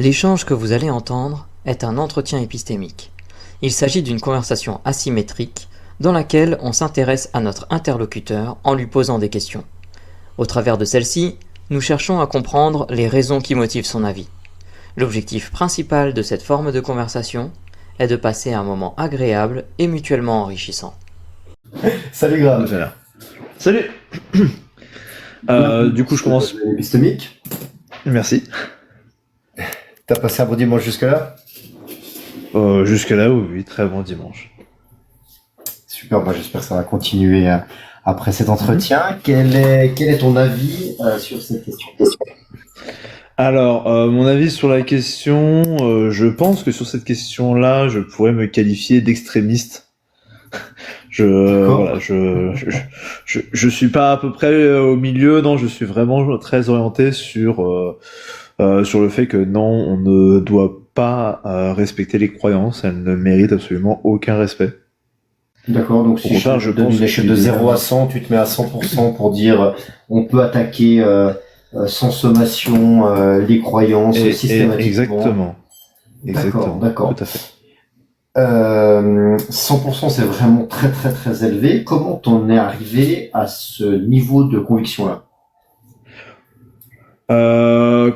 L'échange que vous allez entendre est un entretien épistémique. Il s'agit d'une conversation asymétrique dans laquelle on s'intéresse à notre interlocuteur en lui posant des questions. Au travers de celle-ci, nous cherchons à comprendre les raisons qui motivent son avis. L'objectif principal de cette forme de conversation est de passer un moment agréable et mutuellement enrichissant. Salut Graham. Salut. Du coup, je commence. Épistémique. Merci. T'as passé un bon dimanche jusque-là? Jusque-là, oui, très bon dimanche. Super, bah, j'espère que ça va continuer après cet entretien. Quel est ton avis sur cette question? Alors, mon avis sur la question, je pense que sur cette question-là, je pourrais me qualifier d'extrémiste. D'accord. Je suis pas à peu près au milieu, non, je suis vraiment très orienté sur le fait que non, on ne doit pas respecter les croyances, elles ne méritent absolument aucun respect. D'accord, donc si je te donne une échelle de 0 à 100, tu te mets à 100% pour dire on peut attaquer sans sommation les croyances systématiquement. Exactement. D'accord. Tout à fait. 100% c'est vraiment très très très élevé. Comment t'en es arrivé à ce niveau de conviction-là?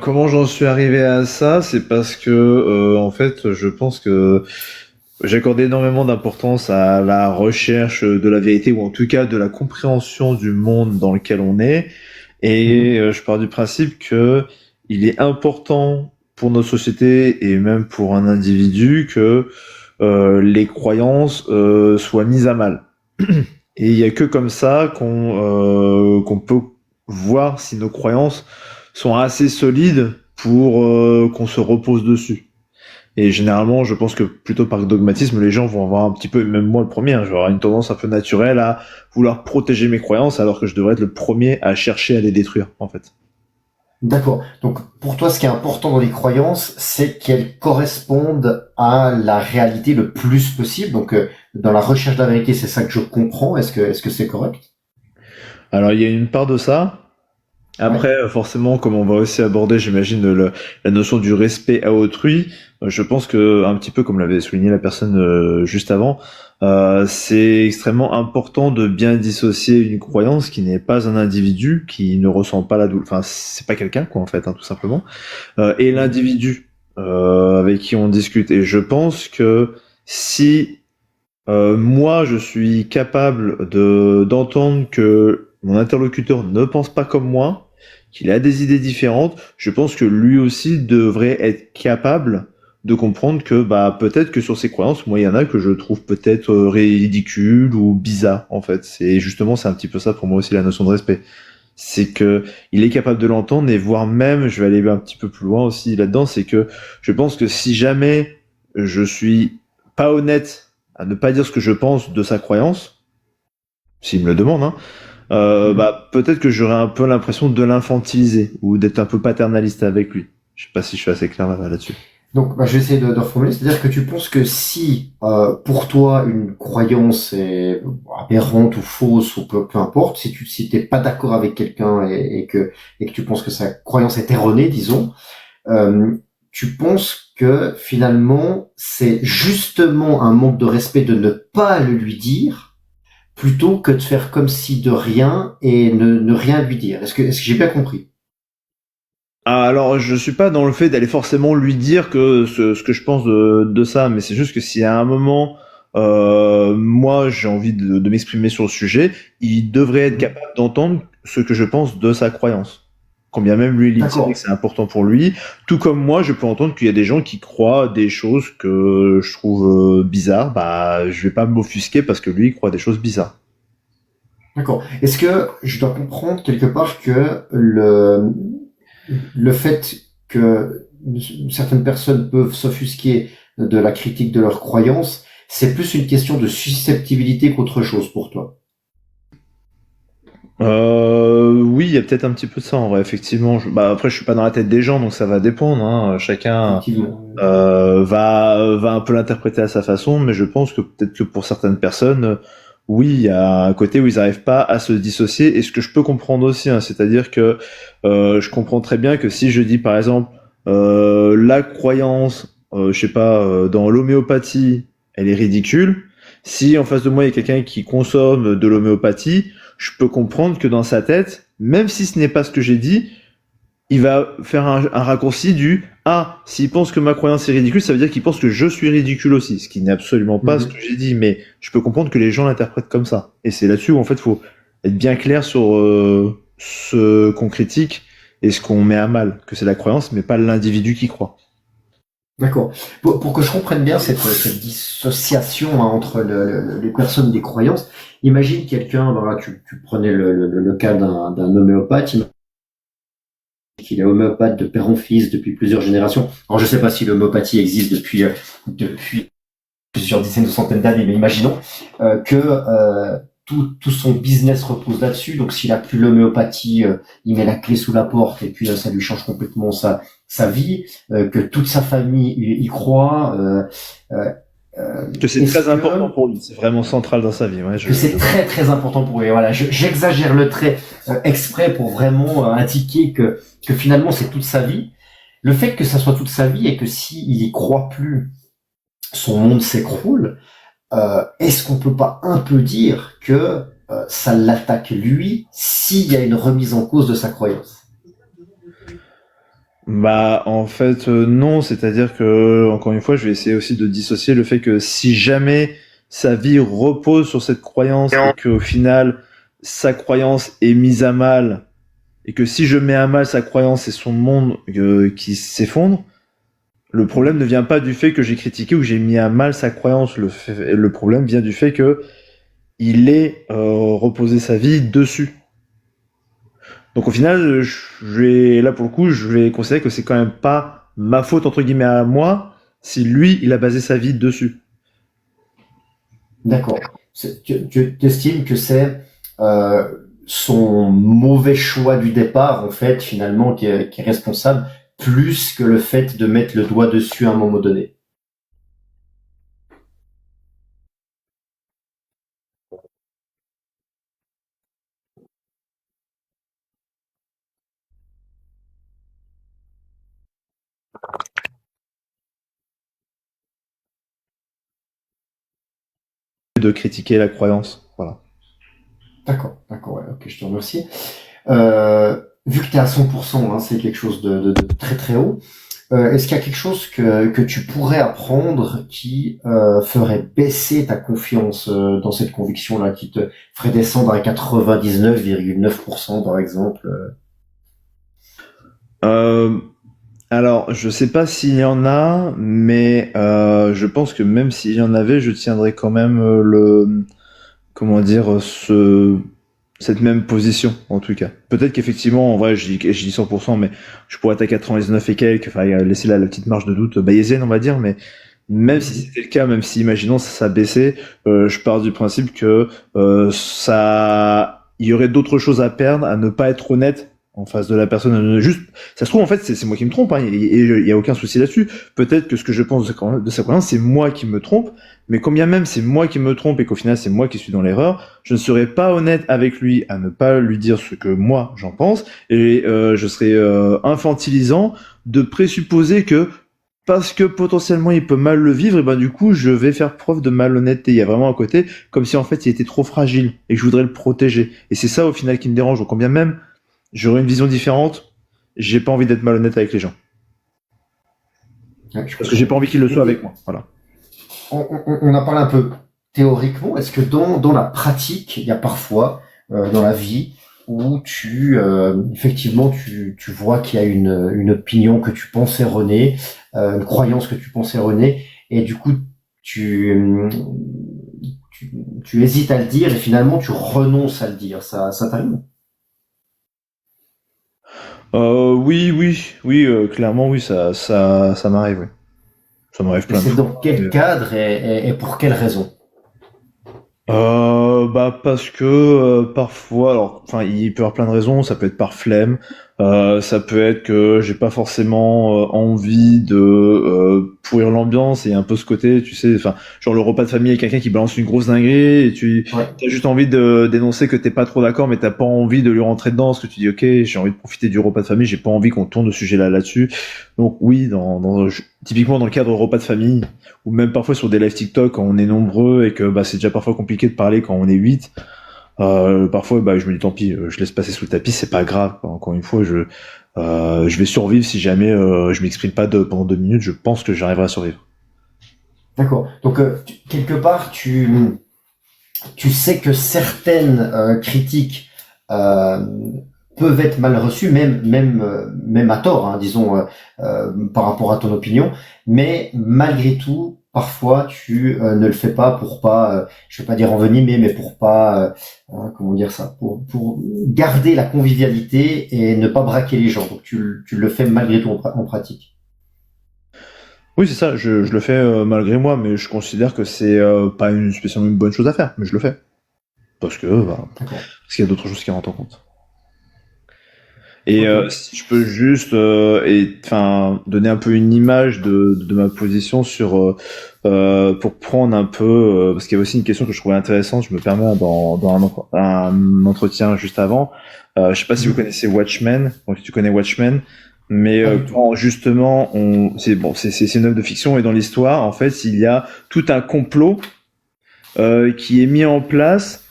Comment j'en suis arrivé à ça? C'est parce que en fait, je pense que j'accorde énormément d'importance à la recherche de la vérité, ou en tout cas de la compréhension du monde dans lequel on est. Et je pars du principe que il est important pour notre société et même pour un individu que les croyances soient mises à mal. Et il y a que comme ça qu'on peut voir si nos croyances sont assez solides pour qu'on se repose dessus. Et généralement, je pense que plutôt par dogmatisme, les gens vont avoir un petit peu, même moi le premier, je vais avoir une tendance un peu naturelle à vouloir protéger mes croyances, alors que je devrais être le premier à chercher à les détruire, en fait. D'accord. Donc, pour toi, ce qui est important dans les croyances, c'est qu'elles correspondent à la réalité le plus possible. Donc, dans la recherche de la vérité, c'est ça que je comprends. Est-ce que c'est correct? Alors, il y a une part de ça. Après, forcément, comme on va aussi aborder, j'imagine, la notion du respect à autrui, je pense que, un petit peu comme l'avait souligné la personne juste avant, c'est extrêmement important de bien dissocier une croyance qui n'est pas un individu, qui ne ressent pas la douleur, enfin, c'est pas quelqu'un, quoi, en fait, hein, tout simplement, et l'individu avec qui on discute. Et je pense que si moi, je suis capable d'entendre que mon interlocuteur ne pense pas comme moi, qu'il a des idées différentes, je pense que lui aussi devrait être capable de comprendre que bah peut-être que sur ses croyances, moi il y en a que je trouve peut-être ridicules ou bizarres en fait. C'est un petit peu ça pour moi aussi la notion de respect. C'est que il est capable de l'entendre et voire même, je vais aller un petit peu plus loin aussi là-dedans, c'est que je pense que si jamais je suis pas honnête à ne pas dire ce que je pense de sa croyance, s'il me le demande, hein, bah peut-être que j'aurais un peu l'impression de l'infantiliser ou d'être un peu paternaliste avec lui. Je sais pas si je suis assez clair là-dessus. Donc, je vais essayer de reformuler. C'est-à-dire que tu penses que si, pour toi, une croyance est aberrante ou fausse ou peu importe, si t'es pas d'accord avec quelqu'un et que tu penses que sa croyance est erronée, disons, tu penses que finalement, c'est justement un manque de respect de ne pas le lui dire, plutôt que de faire comme si de rien et ne rien lui dire. Est-ce que j'ai bien compris? Alors, je suis pas dans le fait d'aller forcément lui dire que ce que je pense de ça, mais c'est juste que si à un moment, moi j'ai envie de m'exprimer sur le sujet, il devrait être capable d'entendre ce que je pense de sa croyance. Quand bien même lui, il dit que c'est important pour lui, tout comme moi, je peux entendre qu'il y a des gens qui croient des choses que je trouve bizarres, bah je vais pas m'offusquer parce que lui il croit des choses bizarres. D'accord. Est-ce que je dois comprendre quelque part que le fait que certaines personnes peuvent s'offusquer de la critique de leurs croyances, c'est plus une question de susceptibilité qu'autre chose pour toi? Oui, il y a peut-être un petit peu de ça en vrai, effectivement. Après, je suis pas dans la tête des gens, donc ça va dépendre, hein. Chacun va un peu l'interpréter à sa façon, mais je pense que peut-être que pour certaines personnes, oui, il y a un côté où ils n'arrivent pas à se dissocier, et ce que je peux comprendre aussi, hein, c'est-à-dire que je comprends très bien que si je dis par exemple la croyance, je sais pas, dans l'homéopathie, elle est ridicule. Si en face de moi il y a quelqu'un qui consomme de l'homéopathie, je peux comprendre que dans sa tête, même si ce n'est pas ce que j'ai dit, il va faire un raccourci du ah, s'il pense que ma croyance est ridicule, ça veut dire qu'il pense que je suis ridicule aussi, ce qui n'est absolument pas ce que j'ai dit, mais je peux comprendre que les gens l'interprètent comme ça. Et c'est là-dessus où en fait faut être bien clair sur ce qu'on critique et ce qu'on met à mal, que c'est la croyance, mais pas l'individu qui croit. D'accord. Pour que je comprenne bien cette dissociation, hein, entre les personnes des croyances, imagine quelqu'un, ben là, tu prenais le cas d'un homéopathe, qu'il est homéopathe de père en fils depuis plusieurs générations. Alors je sais pas si l'homéopathie existe depuis plusieurs dizaines ou centaines d'années, mais imaginons que tout son business repose là-dessus. Donc s'il a plus l'homéopathie, il met la clé sous la porte et puis ça lui change complètement sa vie, que toute sa famille y croit. Que c'est très important pour lui, c'est vraiment central dans sa vie. Ouais, que c'est très très important pour lui. Voilà, j'exagère le trait exprès pour vraiment indiquer que finalement c'est toute sa vie. Le fait que ça soit toute sa vie et que s'il y croit plus, son monde s'écroule. Est-ce qu'on peut pas un peu dire que ça l'attaque lui s'il y a une remise en cause de sa croyance? Bah en fait non, c'est-à-dire que encore une fois, je vais essayer aussi de dissocier le fait que si jamais sa vie repose sur cette croyance et qu'au final sa croyance est mise à mal et que si je mets à mal sa croyance et son monde qui s'effondre, le problème ne vient pas du fait que j'ai critiqué ou que j'ai mis à mal sa croyance. Le problème vient du fait que il ait reposé sa vie dessus. Donc au final, là pour le coup, je vais considérer que c'est quand même pas ma faute entre guillemets à moi si lui il a basé sa vie dessus. D'accord. Tu estimes que c'est son mauvais choix du départ en fait finalement qui est responsable plus que le fait de mettre le doigt dessus à un moment donné. De critiquer la croyance, voilà. D'accord, ouais, ok, je te remercie. Vu que tu es à 100%, hein, c'est quelque chose de très très haut. Est-ce qu'il y a quelque chose que tu pourrais apprendre qui ferait baisser ta confiance dans cette conviction-là, qui te ferait descendre à 99,9% par exemple? Alors, je sais pas s'il y en a, mais je pense que même s'il y en avait, je tiendrais quand même comment dire, cette même position, en tout cas. Peut-être qu'effectivement, en vrai, je dis 100%, mais je pourrais être à 99 et quelques, enfin, laisser la petite marge de doute bayésienne, on va dire, mais même si c'était le cas, même si, imaginons, ça baissait, je pars du principe que il y aurait d'autres choses à perdre, à ne pas être honnête en face de la personne. Juste, ça se trouve, en fait, c'est moi qui me trompe, hein, et il y a aucun souci là-dessus. Peut-être que ce que je pense de sa croyance, c'est moi qui me trompe, mais combien même c'est moi qui me trompe et qu'au final c'est moi qui suis dans l'erreur, je ne serais pas honnête avec lui à ne pas lui dire ce que moi j'en pense, et je serais infantilisant de présupposer que parce que potentiellement il peut mal le vivre, et ben du coup je vais faire preuve de malhonnêteté. Il y a vraiment un côté comme si en fait il était trop fragile et que je voudrais le protéger. Et c'est ça au final qui me dérange. Donc combien même j'aurais une vision différente, j'ai pas envie d'être malhonnête avec les gens. Ouais, parce que j'ai pas envie qu'ils le soient avec moi. Voilà. On a parlé un peu théoriquement. Est-ce que dans la pratique, il y a parfois dans la vie où effectivement tu vois qu'il y a une opinion que tu penses erronée, une croyance que tu penses erronée, et du coup tu, tu hésites à le dire et finalement tu renonces à le dire. Ça t'arrive? Oui, clairement oui, ça m'arrive. Oui. Ça m'arrive plein de C'est fois. dans quel cadre et pour quelle raison? Bah parce que parfois, alors, enfin, il peut y avoir plein de raisons. Ça peut être par flemme, Ça peut être que j'ai pas forcément envie de pourrir l'ambiance et un peu ce côté, tu sais, enfin, genre le repas de famille avec quelqu'un qui balance une grosse dinguerie et tu Ouais. as juste envie de dénoncer que t'es pas trop d'accord, mais t'as pas envie de lui rentrer dedans, parce que tu dis ok, j'ai envie de profiter du repas de famille, j'ai pas envie qu'on tourne le sujet là-dessus. Donc oui, typiquement dans le cadre repas de famille, ou même parfois sur des lives TikTok quand on est nombreux et que bah c'est déjà parfois compliqué de parler quand on est 8. Parfois, bah, je me dis tant pis, je laisse passer sous le tapis, c'est pas grave. Encore une fois, je vais survivre si jamais je m'exprime pas pendant 2 minutes. Je pense que j'arriverai à survivre. D'accord. Donc, quelque part, tu sais que certaines critiques euh, peuvent être mal reçues, même à tort, hein, disons, par rapport à ton opinion, mais malgré tout, parfois, tu ne le fais pas pour pas, je vais pas dire envenimer, mais pour pas, comment dire ça, pour garder la convivialité et ne pas braquer les gens. Donc, tu le fais malgré tout en pratique. Oui, c'est ça. Je le fais malgré moi, mais je considère que c'est pas spécialement une bonne chose à faire, mais je le fais D'accord. parce qu'il y a d'autres choses qui rentrent en compte. Et Ok. si je peux juste enfin donner un peu une image de ma position pour prendre un peu parce qu'il y a aussi une question que je trouvais intéressante, je me permets dans un entretien juste avant. Je sais pas si vous Mhm. connaissez Watchmen, donc si tu connais Watchmen, mais Pas du tout. quand justement c'est une œuvre de fiction et dans l'histoire en fait il y a tout un complot qui est mis en place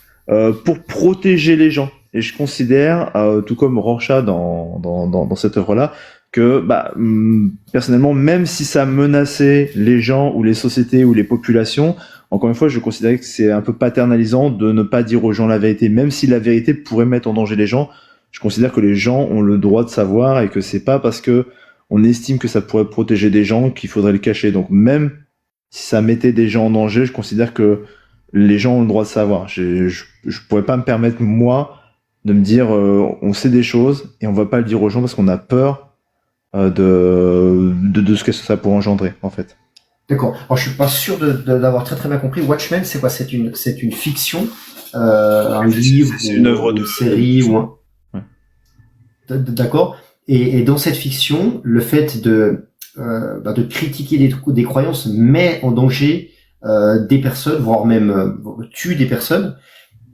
pour protéger les gens. Et je considère, tout comme Rorschach dans cette œuvre-là, que personnellement, même si ça menaçait les gens ou les sociétés ou les populations, encore une fois, je considère que c'est un peu paternalisant de ne pas dire aux gens la vérité, même si la vérité pourrait mettre en danger les gens. Je considère que les gens ont le droit de savoir et que c'est pas parce que on estime que ça pourrait protéger des gens qu'il faudrait le cacher. Donc même si ça mettait des gens en danger, je considère que les gens ont le droit de savoir. Je pourrais pas me permettre, moi, de me dire on sait des choses et on va pas le dire aux gens parce qu'on a peur de ce que ça pourrait engendrer, en fait. D'accord. Alors, je suis pas sûr d'avoir très bien compris. Watchmen, c'est quoi? C'est une fiction, un livre C'est une œuvre ou de une série ou un. ouais. D'accord. Et dans cette fiction, le fait de critiquer des croyances met en danger des personnes, voire même tue des personnes.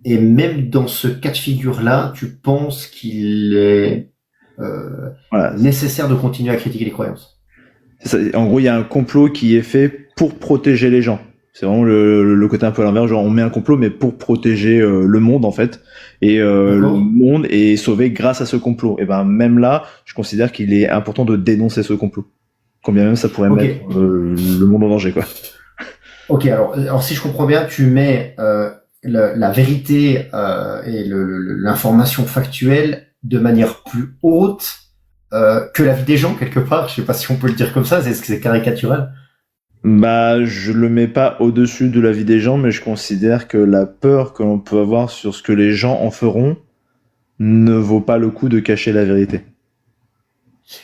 Et même dans ce cas de figure-là, tu penses qu'il est Voilà. nécessaire de continuer à critiquer les croyances. C'est ça. En gros, il y a un complot qui est fait pour protéger les gens. C'est vraiment le côté un peu à l'envers, genre on met un complot mais pour protéger le monde en fait. Et le D'accord? monde est sauvé grâce à ce complot. Et ben même là, je considère qu'il est important de dénoncer ce complot. Combien même ça pourrait Ok. mettre le monde en danger, quoi. Ok. Alors si je comprends bien, tu mets la vérité et l'information factuelle de manière plus haute que la vie des gens quelque part. Je sais pas si on peut le dire comme ça. Est-ce que c'est caricatural? Bah, je le mets pas au-dessus de la vie des gens, mais je considère que la peur que l'on peut avoir sur ce que les gens en feront ne vaut pas le coup de cacher la vérité.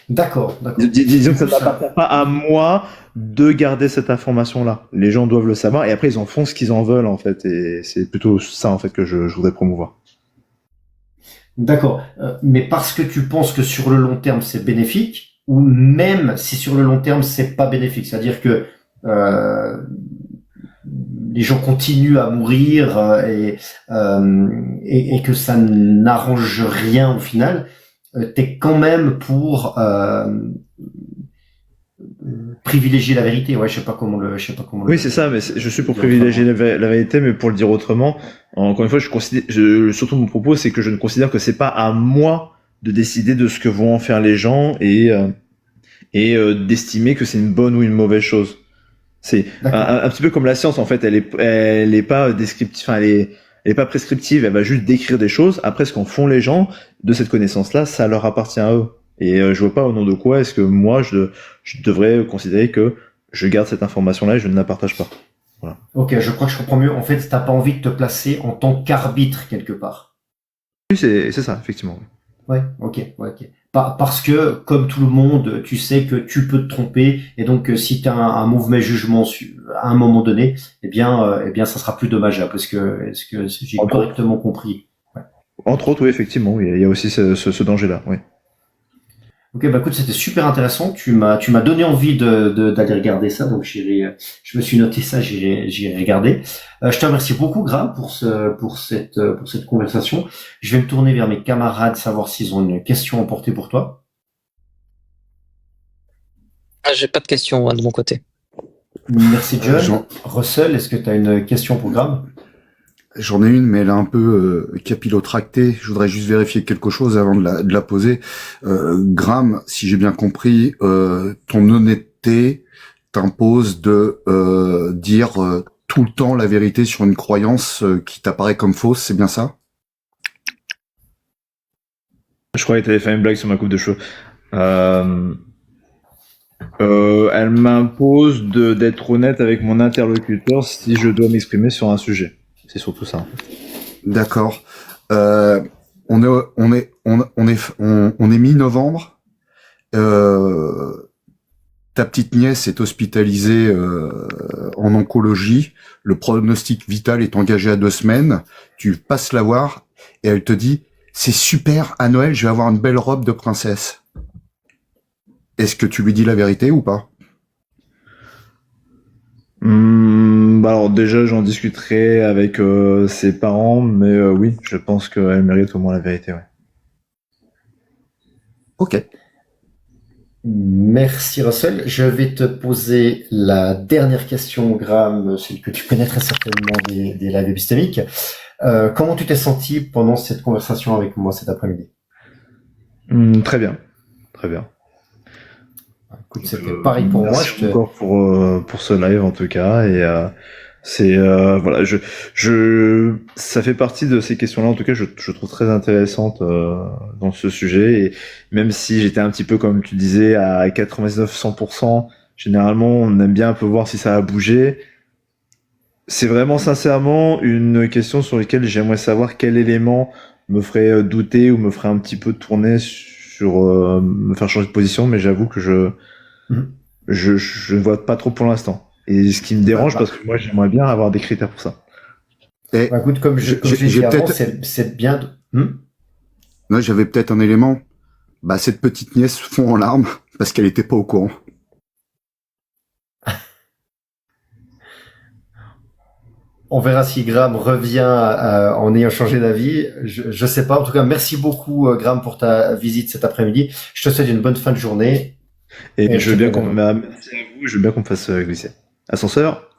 D'accord. D'accord. Disons Du que ça coup, n'appartient pas à moi de garder cette information-là. Les gens doivent le savoir et après ils en font ce qu'ils en veulent en fait. Et c'est plutôt ça en fait que je voudrais promouvoir. d'accord. Mais parce que tu penses que sur le long terme c'est bénéfique, ou même si sur le long terme c'est pas bénéfique, c'est-à-dire que euh, les gens continuent à mourir et que ça n'arrange rien au final, t'es quand même pour privilégier la vérité. Ouais, je sais pas comment Oui, c'est ça, mais je suis le pour dire privilégier autrement. la vérité, mais pour le dire autrement, encore une fois, surtout mon propos, c'est que je ne considère que c'est pas à moi de décider de ce que vont en faire les gens et d'estimer que c'est une bonne ou une mauvaise chose. C'est D'accord. un petit peu comme la science en fait, elle est pas descriptive, enfin elle est pas prescriptive, elle va juste décrire des choses. Après, ce qu'en font les gens de cette connaissance-là, ça leur appartient à eux. Et je vois pas au nom de quoi est-ce que moi je devrais considérer que je garde cette information-là et je ne la partage pas. Voilà. Ok, je crois que je comprends mieux. En fait, t'as pas envie de te placer en tant qu'arbitre quelque part. Oui, c'est ça, effectivement. Ouais, ok, ouais, ok. Parce que, comme tout le monde, tu sais que tu peux te tromper, et donc si tu as un mauvais jugement à un moment donné, eh bien, ça sera plus dommageable. Est-ce que j'ai Entre autres, correctement compris? Ouais. oui, effectivement, oui, il y a aussi ce danger-là. Oui. Ok, bah écoute, c'était super intéressant. Tu m'as donné envie d'aller regarder ça, donc je me suis noté ça, j'irai regarder. Je te remercie beaucoup, Graham, pour cette conversation. Je vais me tourner vers mes camarades, savoir s'ils ont une question à porter pour toi. Ah, j'ai pas de questions de mon côté. Merci, John. Jean- Russell, est-ce que tu as une question pour Graham? J'en ai une, mais elle est un peu capillotractée. Je voudrais juste vérifier quelque chose avant de la poser. Graham, si j'ai bien compris, ton honnêteté t'impose de dire tout le temps la vérité sur une croyance qui t'apparaît comme fausse, c'est bien ça? Je croyais que t'avais fait une blague sur ma coupe de cheveux. Elle m'impose d'être honnête avec mon interlocuteur si je dois m'exprimer sur un sujet. C'est surtout ça. D'accord. On est mi-novembre. Ta petite nièce est hospitalisée en oncologie. Le pronostic vital est engagé à 2 semaines. Tu passes la voir et elle te dit c'est super, à Noël je vais avoir une belle robe de princesse. Est-ce que tu lui dis la vérité ou pas? Bah alors déjà j'en discuterai avec ses parents, mais oui, je pense qu'elle mérite au moins la vérité. Ouais. Ok. Merci, Russell. Je vais te poser la dernière question, Graham, celle que tu connais très certainement des lives épistémiques. Comment tu t'es senti pendant cette conversation avec moi cet après-midi? Très bien, très bien. Écoute, c'était pareil pour moi. Merci encore pour ce live en tout cas et c'est voilà ça fait partie de ces questions-là en tout cas je trouve très intéressantes dans ce sujet et même si j'étais un petit peu comme tu disais à 99-100%, généralement on aime bien un peu voir si ça a bougé. C'est vraiment sincèrement une question sur laquelle j'aimerais savoir quel élément me ferait douter ou me ferait un petit peu tourner sur me faire changer de position, mais j'avoue que Mhm. je ne vois pas trop pour l'instant. Et ce qui me dérange, parce que moi j'aimerais bien avoir des critères pour ça. Et Bah, écoute, comme je l'ai dit avant, c'est bien de... Moi, j'avais peut-être un élément. Bah, cette petite nièce fond en larmes parce qu'elle était pas au courant. On verra si Graham revient en ayant changé d'avis. Je sais pas. En tout cas, merci beaucoup, Graham, pour ta visite cet après-midi. Je te souhaite une bonne fin de journée. Et je veux bien merci à vous, je veux bien qu'on me fasse glisser. Ascenseur?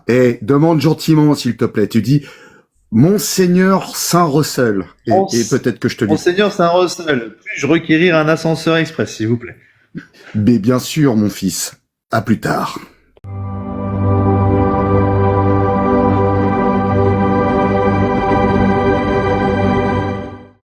Et demande gentiment, s'il te plaît. Tu dis, Monseigneur Saint-Russell. Et peut-être que je te dis. Monseigneur Saint-Russell, puis-je requérir un ascenseur express, s'il vous plaît? Mais bien sûr, mon fils. À plus tard.